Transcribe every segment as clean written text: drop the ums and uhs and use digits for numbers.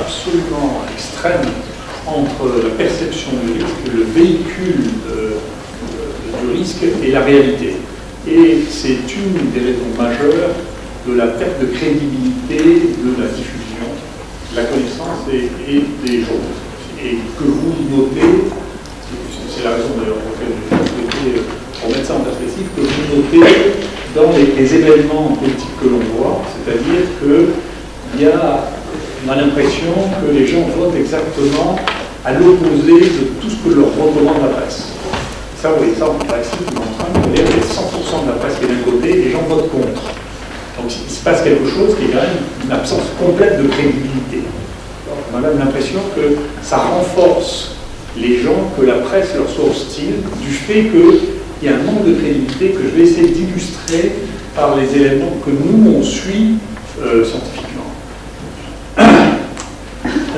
absolument extrême entre la perception du risque, le véhicule du risque et la réalité. Et c'est une des raisons majeures de la perte de crédibilité de la diffusion, de la connaissance et des journaux. Et que vous notez, c'est la raison d'ailleurs pour laquelle je souhaitais remettre ça en perspective, que vous notez dans les événements politiques que l'on voit, c'est-à-dire on a l'impression que les gens votent exactement à l'opposé de tout ce que leur recommande la presse. Ça, vous voyez ça en Brexit, il y a 100% de la presse qui est d'un côté, les gens votent contre. Donc il se passe quelque chose qui est quand même une absence complète de crédibilité. Alors, on a même l'impression que ça renforce les gens, que la presse leur soit hostile, du fait qu'il y a un manque de crédibilité que je vais essayer d'illustrer par les éléments que nous, on suit scientifiquement.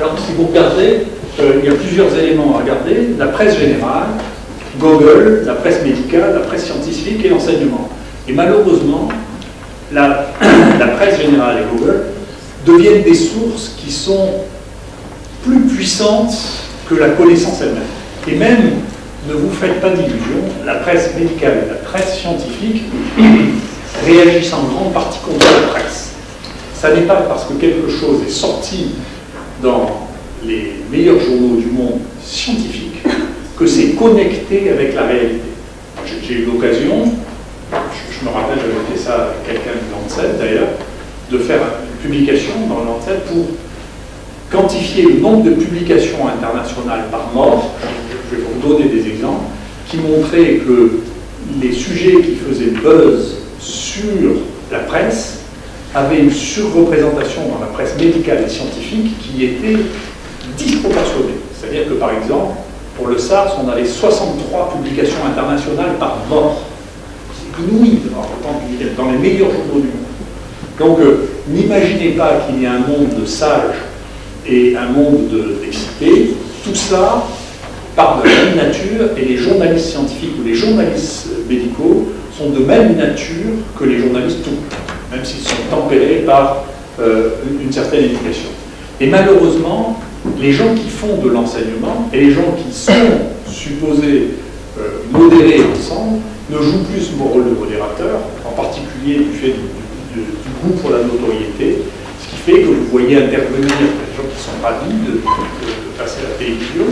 Alors, si vous regardez, il y a plusieurs éléments à regarder. La presse générale, Google, la presse médicale, la presse scientifique et l'enseignement. Et malheureusement, la presse générale et Google deviennent des sources qui sont plus puissantes que la connaissance elle-même. Et même, ne vous faites pas d'illusions, la presse médicale et la presse scientifique réagissent en grande partie contre la presse. Ça n'est pas parce que quelque chose est sorti dans les meilleurs journaux du monde scientifique que c'est connecté avec la réalité. J'ai eu l'occasion, je me rappelle, j'avais fait ça avec quelqu'un de Lancet d'ailleurs, de faire une publication dans Lancet pour quantifier le nombre de publications internationales par mort. Je vais vous donner des exemples qui montraient que les sujets qui faisaient buzz sur la presse avaient une surreprésentation dans la presse médicale et scientifique qui était disproportionnée. C'est-à-dire que par exemple, pour le SARS, on avait 63 publications internationales par mort. C'est inouï dans les meilleurs journaux du monde. Donc, n'imaginez pas qu'il y ait un monde de sages et un monde d'excités. Tout cela part de la même nature, et les journalistes scientifiques ou les journalistes médicaux sont de même nature que les journalistes tout, même s'ils sont tempérés par une certaine éducation. Et malheureusement, les gens qui font de l'enseignement et les gens qui sont supposés modérer ensemble ne jouent plus le rôle de modérateur, en particulier du fait du goût pour la notoriété, ce qui fait que vous voyez intervenir des gens qui sont ravis de passer à la télévision,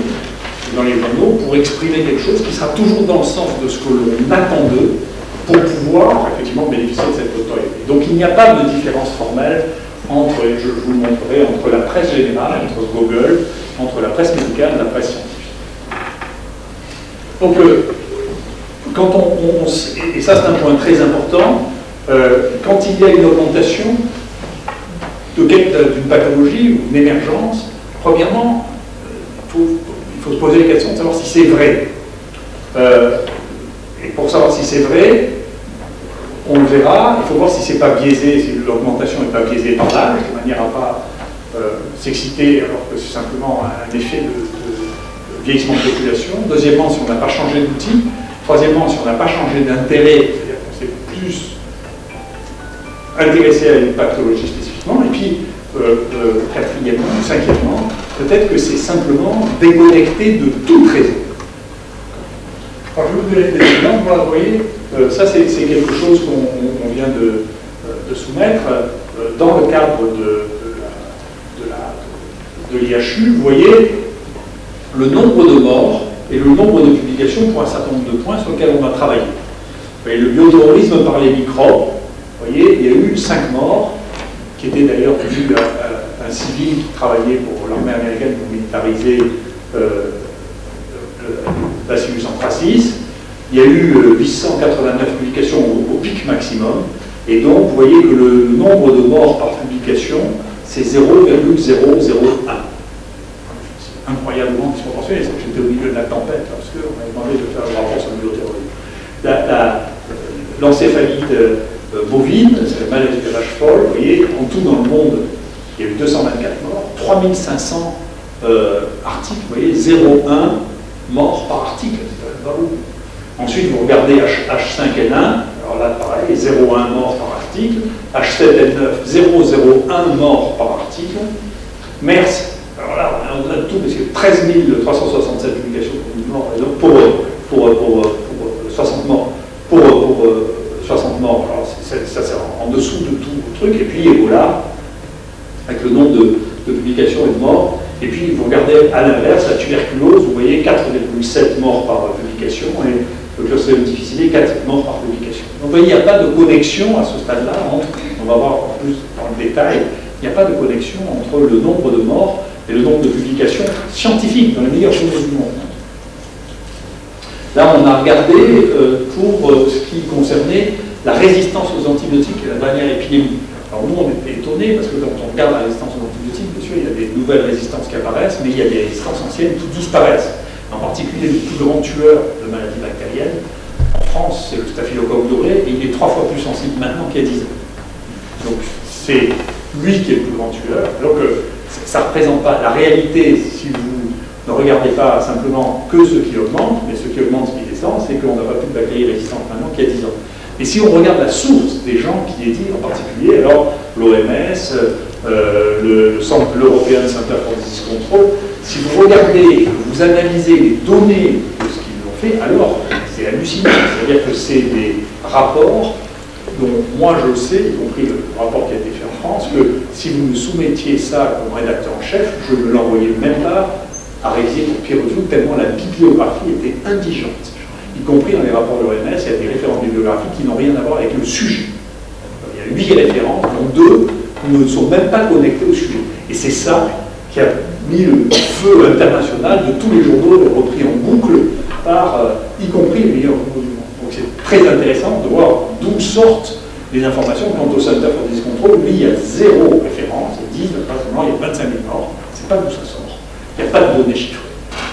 dans les journaux, pour exprimer quelque chose qui sera toujours dans le sens de ce que l'on attend d'eux, pour pouvoir effectivement bénéficier de cette notoriété. Donc il n'y a pas de différence formelle entre, je vous le montrerai, entre la presse générale, entre Google, entre la presse médicale et la presse scientifique. Donc, quand et ça c'est un point très important, quand il y a une augmentation d'une pathologie ou une émergence, premièrement, il faut se poser la question de savoir si c'est vrai. Et pour savoir si c'est vrai, on le verra, il faut voir si c'est pas biaisé, si l'augmentation n'est pas biaisée par l'âge, de manière à ne pas s'exciter alors que c'est simplement un effet de vieillissement de population. Deuxièmement, si on n'a pas changé d'outil. Troisièmement, si on n'a pas changé d'intérêt, c'est-à-dire qu'on s'est plus intéressé à une pathologie spécifiquement. Et puis, quatrièmement, cinquièmement, peut-être que c'est simplement déconnecté de toute raison. Alors, je vais vous donner des exemples. Voilà, vous voyez, ça c'est quelque chose qu'on vient de soumettre dans le cadre de l'IHU. Vous voyez le nombre de morts et le nombre de publications pour un certain nombre de points sur lesquels on a travaillé. Vous voyez, le bioterrorisme par les microbes, vous voyez, il y a eu 5 morts, qui étaient d'ailleurs dus à un civil qui travaillait pour l'armée américaine pour militariser Bacillus anthracis. Il y a eu 889 publications au pic maximum, et donc vous voyez que le nombre de morts par publication, c'est 0,001. C'est incroyablement disproportionné, j'étais au milieu de la tempête, parce qu'on m'a demandé de faire un rapport sur le bioterrorisme. L'encéphalite bovine, c'est la maladie de vache folle, vous voyez, en tout dans le monde, il y a eu 224 morts, 3500 articles, vous voyez, 0,1 morts par article, c'est pas beaucoup. Ensuite, vous regardez H5N1, alors là, pareil, 0,1 morts par article, H7N9, 0,01 morts par article, MERS, Alors là, on est au-delà de tout, parce que 13 367 publications pour 60 morts. Pour 60 morts, alors ça c'est en dessous de tout le truc. Et puis Ebola, avec le nombre de publications et de morts. Et puis vous regardez à l'inverse, la tuberculose, vous voyez 4,7 morts par publication, et le Clostridium difficile, 4 morts par publication. Donc vous voyez, il n'y a pas de connexion à ce stade-là entre, on va voir en plus dans le détail, il n'y a pas de connexion entre le nombre de morts et le nombre de publications scientifiques dans les meilleures journaux du monde. Là, on a regardé pour ce qui concernait la résistance aux antibiotiques et la dernière épidémie. Alors nous, on était étonnés parce que quand on regarde la résistance aux antibiotiques, bien sûr, il y a des nouvelles résistances qui apparaissent, mais il y a des résistances anciennes qui disparaissent. En particulier, le plus grand tueur de maladies bactériennes, en France, c'est le staphylocoque doré, et il est 3 fois plus sensible maintenant qu'il y a 10 ans. Donc, c'est lui qui est le plus grand tueur. Donc, ça ne représente pas la réalité si vous ne regardez pas simplement que ce qui augmente, mais ce qui augmente, ce qui descend, c'est qu'on n'a pas plus de bactéries résistantes maintenant qu'il y a 10 ans. Et si on regarde la source des gens qui détient en particulier, alors l'OMS, l'European Center for Disease Control, si vous regardez et que vous analysez les données de ce qu'ils ont fait, alors c'est hallucinant. C'est-à-dire que c'est des rapports dont moi je sais, y compris le rapport qui a été fait en France, que si vous me soumettiez ça comme rédacteur en chef, je ne l'envoyais même pas à réviser pour peer review, tellement la bibliographie était indigente. Y compris dans les rapports de l'OMS, il y a des références bibliographiques qui n'ont rien à voir avec le sujet. Il y a 8 références, dont 2 ne sont même pas connectées au sujet. Et c'est ça qui a mis le feu international de tous les journaux, repris en boucle par, y compris les meilleurs journaux du monde. Donc c'est très intéressant de voir d'où sortent les informations. Quant au Center for Disease Control, lui, il y a 0 référence. Ils disent, pas seulement, il y a 25 000 morts. C'est pas d'où ça sort. Il n'y a pas de données chiffrées.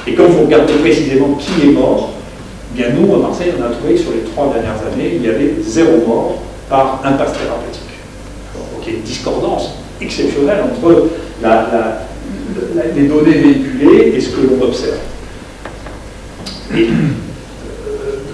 Et quand vous regardez précisément qui est mort, bien nous, à Marseille, on a trouvé que sur les 3 dernières années, il y avait 0 mort par impasse thérapeutique. Donc il y a une discordance exceptionnelle entre les données véhiculées et ce que l'on observe. Et,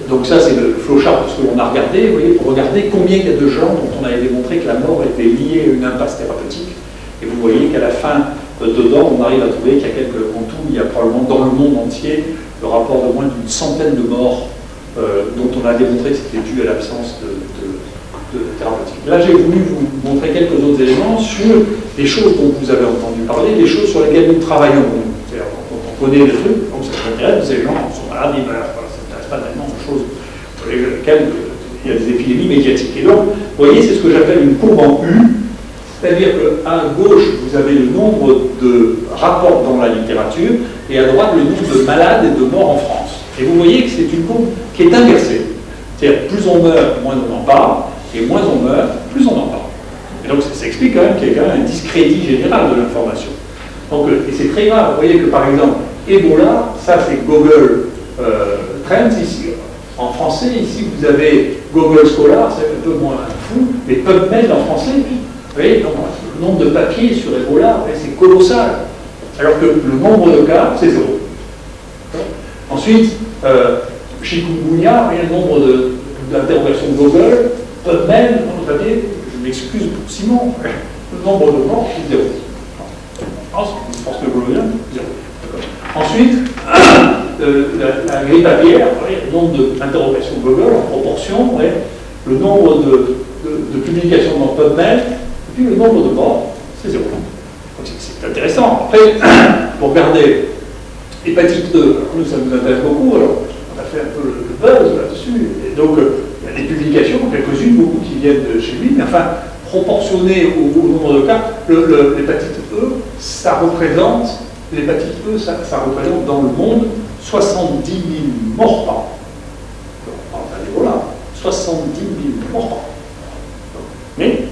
donc ça, c'est le flowchart de ce que l'on a regardé, vous voyez, pour regarder combien il y a de gens dont on avait démontré que la mort était liée à une impasse thérapeutique. Et vous voyez qu'à la fin, dedans, on arrive à trouver qu'il y a en tout, il y a probablement dans le monde entier le rapport de moins d'une centaine de morts dont on a démontré que c'était dû à l'absence de thérapeutique. Là, j'ai voulu vous montrer quelques autres éléments sur des choses dont vous avez entendu parler, des choses sur lesquelles nous travaillons. On connaît les trucs, donc ça s'intéresse, ces gens sont malades, ils meurent. Ça ne s'intéresse pas tellement aux choses sur lesquelles il y a des épidémies médiatiques. Et donc, vous voyez, c'est ce que j'appelle une courbe en U, c'est-à-dire qu'à gauche, vous avez le nombre de rapports dans la littérature, et à droite, le nombre de malades et de morts en France. Et vous voyez que c'est une courbe qui est inversée. C'est-à-dire, plus on meurt, moins on en parle, et moins on meurt, plus on en parle. Et donc, ça explique quand même qu'il y a quand même un discrédit général de l'information. Donc, et c'est très grave. Vous voyez que, par exemple, Ebola, ça c'est Google Trends, ici. En français, ici, vous avez Google Scholar, c'est un peu moins fou, mais PubMed en français, vous voyez, donc, le nombre de papiers sur Ebola, c'est colossal. Alors que le nombre de cas, c'est 0. Ensuite, chikungunya, il y a le nombre d'interrogations de Google, PubMed, vous savez, je m'excuse pour Simon, le nombre de morts, c'est 0. Je pense que le globulin, 0. Ensuite, la grippe aviaire, le nombre d'interrogations de Google en proportion, le nombre de publications dans PubMed, et puis le nombre de morts, c'est 0. C'est intéressant. Après, pour regarder hépatite E, nous, ça nous intéresse beaucoup, alors on a fait un peu le buzz là-dessus, et donc il y a des publications, quelques-unes, beaucoup qui viennent de chez lui, mais enfin, proportionné au nombre de cas, l'hépatite E, ça représente, dans le monde 70 000 morts par an. Voilà, 70 000 morts par an. Mais,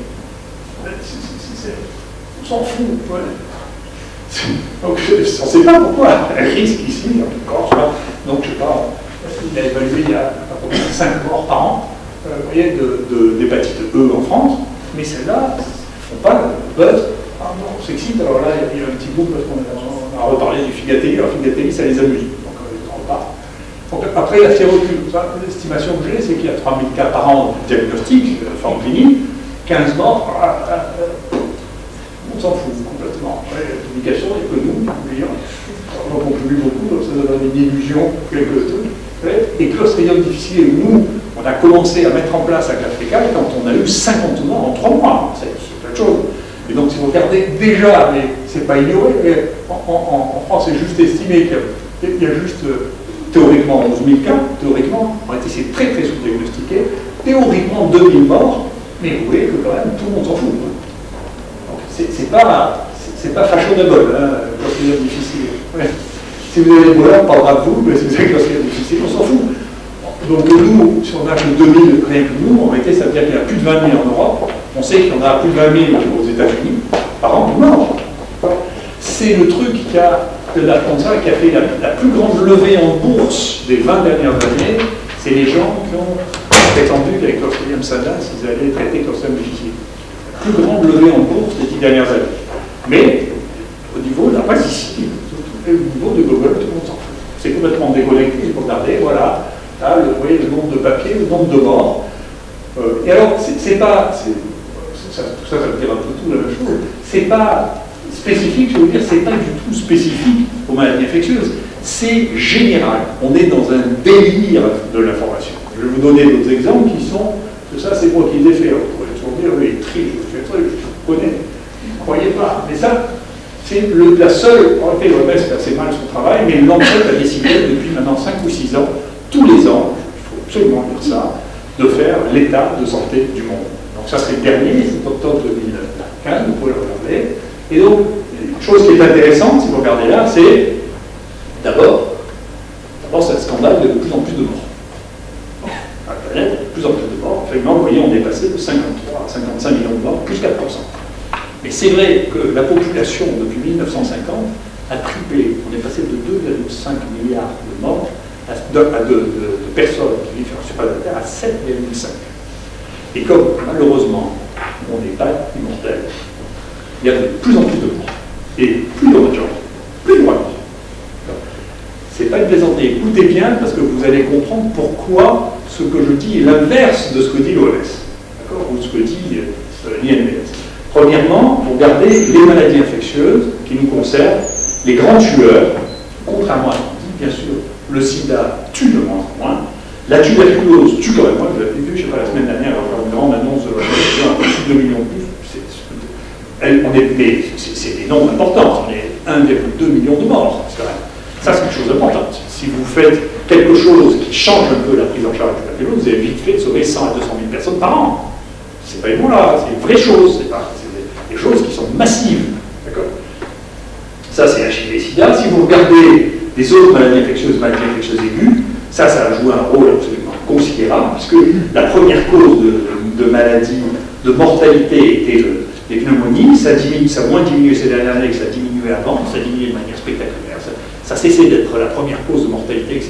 on s'en fout. Ouais. Donc, je ne sais pas pourquoi. Un risque ici, en Corse, donc je ne sais pas, il a évalué il y a 5 morts par an, vous voyez, d'hépatite E en France, mais celles-là ne font pas le buzz. Ah non, on s'excite, alors là, il y a un petit bout parce qu'on a reparlé du Figatelli. Alors, Figatelli, ça les amuse, donc ils en repartent. Donc, après, la sérologie, l'estimation que j'ai, c'est qu'il y a 3000 cas par an de diagnostic, de forme clinique, 15 morts, on s'en fout complètement. La publication, il n'y a que nous, j'en comprends plus beaucoup, donc ça donne une illusion, quelques trucs. Et Clostridium difficile, nous, on a commencé à mettre en place à Africa quand on a eu 50 morts en 3 mois. C'est plein de choses. Et donc, si vous regardez déjà, mais c'est pas ignoré, mais en France, c'est juste estimé qu'il y a juste théoriquement 11 000 cas, théoriquement, en réalité c'est très très sous-diagnostiqué, théoriquement 2000 morts, mais vous voyez que quand même tout le monde s'en fout. Donc c'est pas fashionable, hein, Clostridium difficile. Ouais. Si vous avez Ebola, on parlera de vous, mais si vous avez Clostridium difficile, on s'en fout. Donc nous, si on a que 2000 rien que nous, en réalité ça veut dire qu'il y a plus de 20 000 en Europe, on sait qu'il y en a plus de 20 000 aux États-Unis par an morts. C'est le truc qui a fait la plus grande levée en bourse des 20 dernières années, c'est les gens qui ont prétendu qu'avec Clostridium sana, ils allaient traiter Clostridium difficile. La plus grande levée en bourse des 10 dernières années. Mais, au niveau, là, pas ici, au niveau de Google, tout le monde s'en fout. C'est complètement déconnecté, il faut regarder, voilà, là, vous voyez le nombre de papiers, le nombre de morts. Et alors, c'est pas, tout ça veut dire un peu tout la même chose, c'est pas spécifique, je veux dire, c'est pas du tout spécifique aux maladies infectieuses, c'est général. On est dans un délire de l'information. Je vais vous donner d'autres exemples qui sont, que ça c'est moi qui les ai fait. Vous pourrez toujours dire, oui, tri, je fais ça, je connais. Ne croyez pas. Mais ça, c'est la seule, en réalité l'OMS fait assez mal son travail, mais l'ANSES a décidé depuis maintenant 5 ou 6 ans, tous les ans, il faut absolument dire ça, de faire l'état de santé du monde. Donc ça c'est le dernier, c'est octobre 2015, vous pouvez le regarder. Et donc, une chose qui est intéressante, si vous regardez là, c'est d'abord, c'est un scandale de plus en plus de morts. À la planète, de plus en plus de morts. Effectivement, vous voyez, on est passé de 53 à 55 millions de morts, plus 4%. Mais c'est vrai que la population, depuis 1950, a triplé. On est passé de 2,5 milliards de morts, de personnes qui vivent sur la surface de la Terre, à 7,5. Et comme, malheureusement, on n'est pas immortel, il y a de plus en plus de morts. Et plus de gens, plus de morts. C'est pas une plaisanterie. Écoutez bien, parce que vous allez comprendre pourquoi ce que je dis est l'inverse de ce que dit l'OMS. D'accord? Ou ce que dit l'INMS. Premièrement, vous regardez les maladies infectieuses qui nous concernent, les grands tueurs, contrairement à ce qu'on dit, bien sûr, le sida tue de moins en moins, la tuberculose tue quand même moins, vous l'avez vu, je sais pas, la semaine dernière, une grande annonce de plus de 2 millions de plus. C'est des nombres importants, on est 1,2 million de morts, quand même. Ça, c'est une chose importante. Si vous faites quelque chose qui change un peu la prise en charge de la tuberculose, vous avez vite fait de sauver 100 à 200 000 personnes par an. C'est pas une là, c'est une vraie chose, c'est des choses qui sont massives. D'accord? Ça, c'est HIV-Sida. Si vous regardez les autres maladies infectieuses aiguës, ça a joué un rôle absolument considérable, puisque la première cause de maladie, de mortalité était les pneumonies. Ça a moins diminué ces dernières années que ça a diminué avant, ça a diminué de manière spectaculaire. Ça a cessé d'être la première cause de mortalité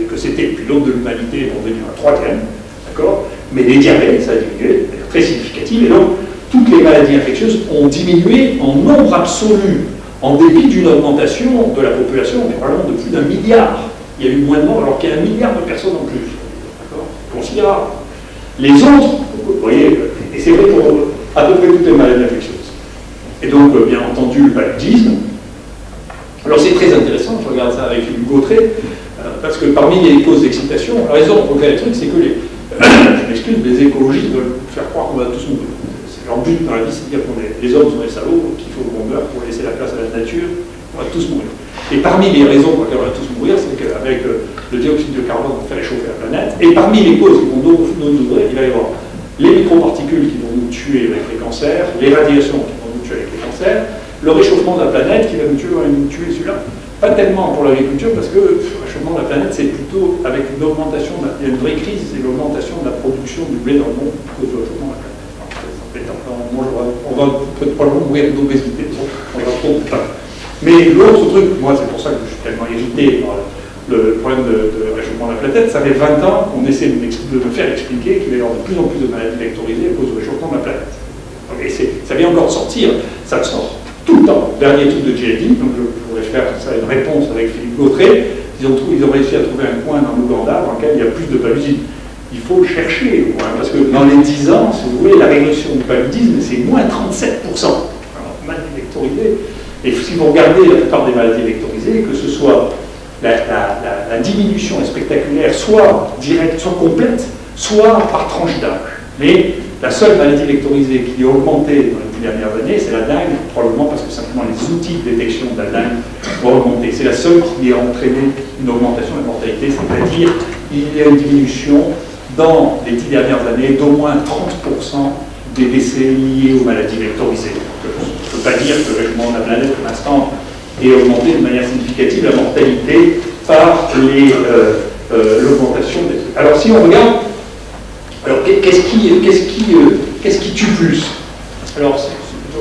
que c'était depuis l'aube de l'humanité, pour devenir la troisième. D'accord? Mais les diarrhées, ça a diminué de manière très significative, et donc toutes les maladies infectieuses ont diminué en nombre absolu, en dépit d'une augmentation de la population, mais probablement de plus d'1 milliard. Il y a eu moins de morts alors qu'il y a 1 milliard de personnes en plus. D'accord? Considérable. Les autres, vous voyez, et c'est vrai pour à peu près toutes les maladies infectieuses. Et donc, bien entendu, le paludisme. Alors c'est très intéressant, je regarde ça avec Hugo Gautret, parce que parmi les causes d'excitation, la raison pour laquelle le truc, c'est que je m'excuse, les écologistes veulent faire croire qu'on va tous mourir. Leur but dans la vie, c'est de dire que les hommes sont des salauds, qu'il faut qu'on meure pour laisser la place à la nature, on va tous mourir. Et parmi les raisons pour lesquelles on va tous mourir, c'est qu'avec le dioxyde de carbone, on fait réchauffer la planète. Et parmi les causes qui vont nous nourrir, il va y avoir les microparticules qui vont nous tuer avec les cancers, les radiations qui vont nous tuer avec les cancers, le réchauffement de la planète qui va nous tuer celui-là. Pas tellement pour l'agriculture, parce que le réchauffement de la planète, c'est plutôt avec une augmentation, il y a une vraie crise, c'est l'augmentation de la production du blé dans le monde à cause du réchauffement de la planète. On va peut-être probablement mourir d'obésité, on va trop tard. Mais l'autre truc, moi c'est pour ça que je suis tellement irrité par le problème de réchauffement de la planète, ça fait 20 ans qu'on essaie de me faire expliquer qu'il va y avoir de plus en plus de maladies vectorisées à cause du réchauffement de la planète. Et ça vient encore de sortir, ça sort tout le temps. Dernier truc de GLD, donc je voudrais faire ça une réponse avec Philippe Gautret, ils ont réussi à trouver un coin dans l'Ouganda dans lequel il y a plus de paludisme. Il faut le chercher au moins, parce que dans les 10 ans, si vous voulez, la régression du paludisme, c'est moins 37%. Alors, maladies vectorisées. Et si vous regardez la plupart des maladies vectorisées, dévectorisé, que ce soit la diminution est spectaculaire, soit directe, soit complète, soit par tranche d'âge. Mais la seule maladie vectorisée qui a augmenté dans les 10 dernières années, c'est la dengue, probablement parce que simplement les outils de détection de la dengue ont augmenté. C'est la seule qui a entraîné une augmentation de la mortalité, c'est-à-dire il y a une diminution dans les 10 dernières années d'au moins 30% des décès liés aux maladies vectorisées. Je ne peux pas dire que le régiment de la planète, pour l'instant, ait augmenté de manière significative la mortalité par l'augmentation des... Alors si on regarde, alors qu'est-ce qui tue plus? Alors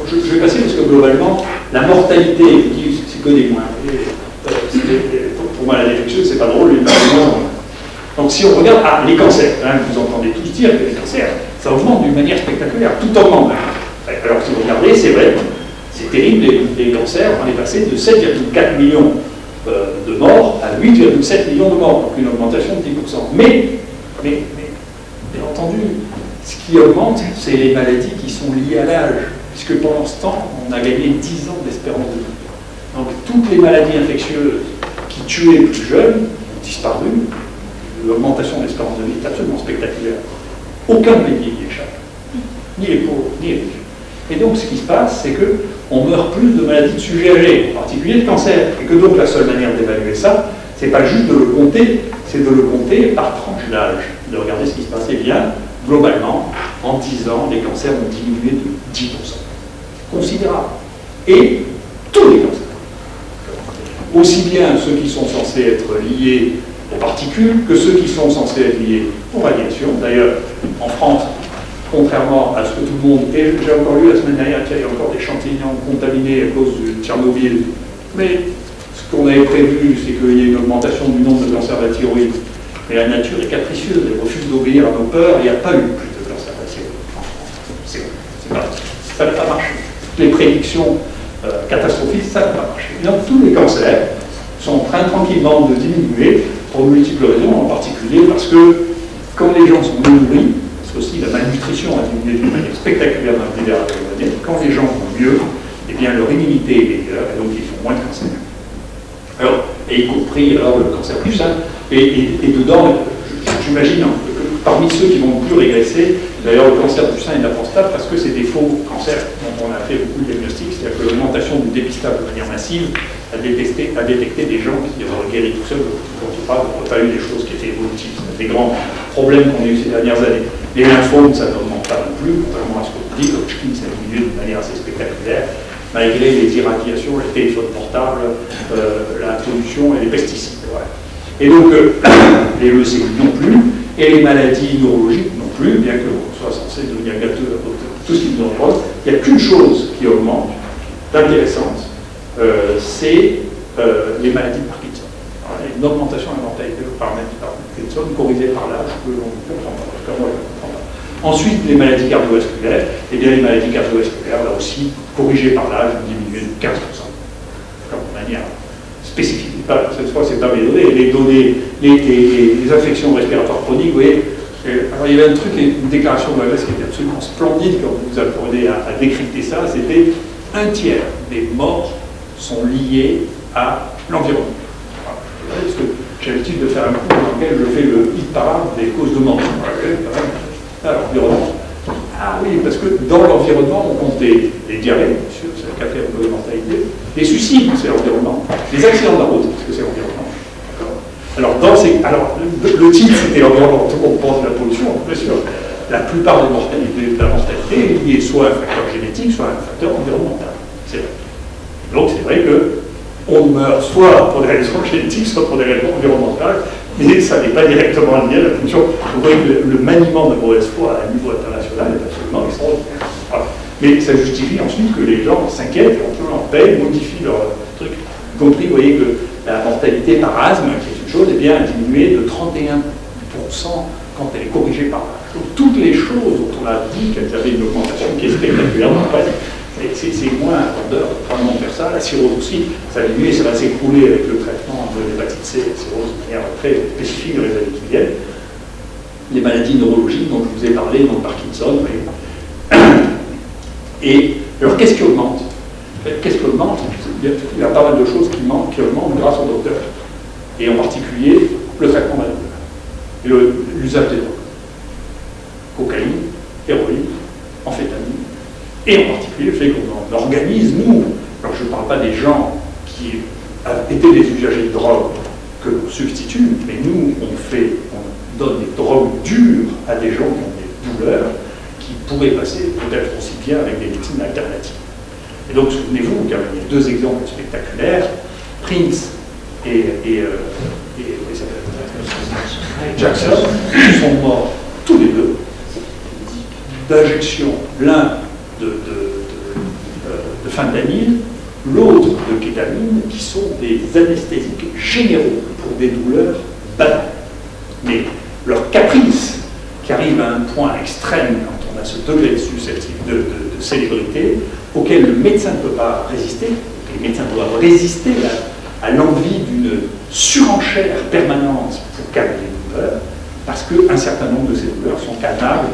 je vais passer parce que globalement, la mortalité, c'est que des moins. Pour moi, la défection, c'est pas drôle, les moins. Donc si on regarde, les cancers, hein, vous entendez tous dire que les cancers, ça augmente d'une manière spectaculaire, tout augmente. Alors si vous regardez, c'est vrai, c'est terrible, les cancers, on est passé de 7,4 millions de morts à 8,7 millions de morts, donc une augmentation de 10%. Mais, bien entendu, ce qui augmente, c'est les maladies qui sont liées à l'âge, puisque pendant ce temps, on a gagné 10 ans d'espérance de vie. Donc toutes les maladies infectieuses qui tuaient les plus jeunes ont disparu. L'augmentation de l'espérance de vie est absolument spectaculaire. Aucun pays n'y échappe. Ni les pauvres, ni les riches. Et donc ce qui se passe, c'est qu'on meurt plus de maladies de sujets âgés, en particulier de cancer. Et que donc la seule manière d'évaluer ça, c'est pas juste de le compter, c'est de le compter par tranche d'âge. De regarder ce qui se passe. Eh bien, globalement, en 10 ans, les cancers ont diminué de 10%. Considérable. Et tous les cancers. Aussi bien ceux qui sont censés être liés aux particules que ceux qui sont censés être liés aux radiations. D'ailleurs, en France, contrairement à ce que tout le monde... Et j'ai encore lu la semaine dernière qu'il y a encore des champignons contaminés à cause de Tchernobyl. Mais ce qu'on avait prévu, c'est qu'il y ait une augmentation du nombre de cancers de la thyroïde. Mais la nature est capricieuse, elle refuse d'obéir à nos peurs, et il n'y a pas eu plus de cancers de la thyroïde. Ça n'a pas marché. Les prédictions catastrophistes, ça n'a pas marché. Donc tous les cancers sont en train tranquillement de diminuer pour de multiples raisons, en particulier parce que quand les gens sont mieux nourris, parce que aussi la malnutrition a diminué d'une manière spectaculaire dans les dernières années, quand les gens vont mieux, eh bien leur immunité est meilleure et donc ils font moins de cancer. Alors, et y compris alors, le cancer du sein, et dedans, j'imagine que parmi ceux qui vont plus régresser, d'ailleurs le cancer du sein est impostable parce que c'est des faux cancers dont on a fait beaucoup de diagnostics, c'est-à-dire que l'augmentation du dépistage de manière massive a détecté des gens qui auraient guéri tout seuls, dont on parle, on n'a pas eu des choses qui étaient évolutives. C'est des grands problèmes qu'on a eu ces dernières années. Les lymphomes, ça n'augmente pas non plus, contrairement à ce qu'on dit, Hodgkin, ça a diminué de manière assez spectaculaire, malgré les irradiations, les téléphones portables, la pollution et les pesticides. Ouais. Et donc, les leucémies non plus, et les maladies neurologiques non plus, bien qu'on soit censé devenir gâteux à tout ce qui nous entoure. Il n'y a qu'une chose qui augmente, d'intéressante, c'est les maladies de Parkinson. Alors, une augmentation de la mortalité par maladie de Parkinson, corrigée par l'âge, que l'on ne comprend pas. Ensuite, les maladies cardiovasculaires, et bien les maladies cardiovasculaires, là aussi, corrigées par l'âge, ont diminué de 15%. Comme de manière spécifique. Cette fois, c'est pas mes données, les données, les infections respiratoires chroniques, vous voyez. Alors, il y avait un truc, une déclaration de l'OMS qui était absolument splendide quand vous apprenez à décrypter ça, c'était un tiers des morts sont liés à l'environnement. Parce que j'ai l'habitude de faire un cours dans lequel je fais le hit parade des causes de mort. L'environnement. Ah oui, parce que dans l'environnement, on compte des diarrhées, bien sûr, c'est la quatrième cause de mortalité, les suicides, c'est l'environnement, les accidents de la route, parce que c'est l'environnement. Alors, le titre, c'était l'environnement, tout le monde pense de la pollution, bien sûr. La plupart de la mortalité est liée soit à un facteur génétique, soit à un facteur environnemental. C'est vrai. Donc c'est vrai qu'on meurt soit pour des raisons génétiques, soit pour des raisons environnementales, mais ça n'est pas directement lié à la pollution. Vous voyez que le maniement de mauvaise foi à un niveau international est absolument extraordinaire. Voilà. Mais ça justifie ensuite que les gens s'inquiètent, éventuellement payent, modifient leur truc. Y compris, vous voyez que la mortalité par asthme, qui est une chose, eh bien, a diminué de 31% quand elle est corrigée par l'âge. Donc toutes les choses dont on a dit qu'elles avaient une augmentation qui est spectaculaire, c'est moins vendeur de probablement faire ça. La cirrhose aussi, ça a diminué, ça va s'écrouler avec le traitement de l'hépatite C, la cirrhose de manière très spécifique dans les années qui viennent. Les maladies neurologiques dont je vous ai parlé, donc Parkinson. Et alors qu'est-ce qui augmente? Qu'est-ce qui augmente? il y a pas mal de choses qui manquent grâce au docteur. Et en particulier, le traitement de la douleur. Et l'usage des drogues. Cocaïne, héroïne, amphétamine. Et en particulier le fait qu'on organise, nous, alors je ne parle pas des gens qui étaient des usagers de drogue que l'on substitue, mais nous, on donne des drogues dures à des gens qui ont des douleurs qui pourraient passer peut-être aussi bien avec des médecines alternatives. Et donc, souvenez-vous qu'il y a deux exemples spectaculaires, Prince et Jackson, qui sont morts tous les deux d'injection, l'un de fentanyl, l'autre de kétamine, qui sont des anesthésiques généraux pour des douleurs banales. Mais leur caprice, qui arrive à un point extrême quand on a ce degré de célébrité, auquel le médecin ne peut pas résister, les médecins doivent résister à l'envie d'une surenchère permanente pour calmer les douleurs, parce qu'un certain nombre de ces douleurs sont calmables,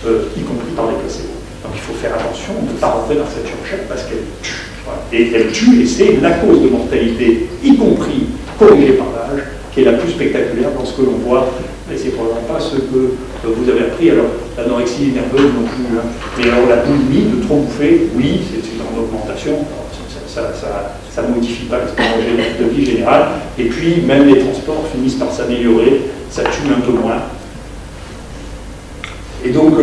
y compris par les placebos. Donc il faut faire attention de ne pas rentrer dans cette surenchère parce qu'elle tue. Voilà. Et elle tue, et c'est la cause de mortalité, y compris corrigée par l'âge, qui est la plus spectaculaire dans ce que l'on voit. Et c'est probablement pas ce que vous avez appris. Alors, l'anorexie nerveuse non plus. Hein. Mais alors, la boulimie, de trop bouffer, oui, c'est en augmentation. Ça ne modifie pas l'espérance de vie générale. Et puis, même les transports finissent par s'améliorer. Ça tue un peu moins. Et donc,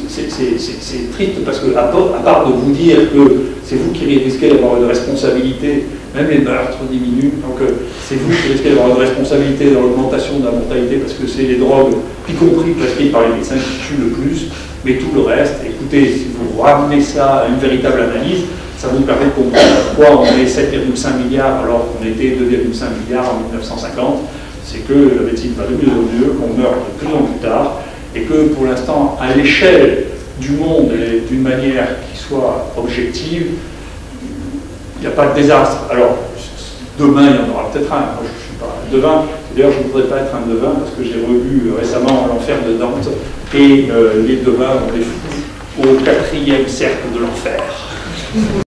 c'est triste parce que, à part de vous dire que c'est vous qui risquez d'avoir une responsabilité, même les meurtres diminuent, donc c'est vous qui risquez d'avoir une responsabilité dans l'augmentation de la mortalité parce que c'est les drogues, y compris prescrites par les médecins, qui tuent le plus, mais tout le reste, écoutez, si vous ramenez ça à une véritable analyse, ça vous permet de comprendre pourquoi on est 7,5 milliards alors qu'on était 2,5 milliards en 1950, c'est que la médecine va de mieux en mieux, qu'on meurt de plus en plus tard, et que pour l'instant, à l'échelle du monde et d'une manière qui soit objective, il n'y a pas de désastre. Alors, demain, il y en aura peut-être un. Moi, je ne suis pas un devin. D'ailleurs, je ne voudrais pas être un devin parce que j'ai revu récemment L'Enfer de Dante et les devins, on les fout au 4e cercle de l'enfer.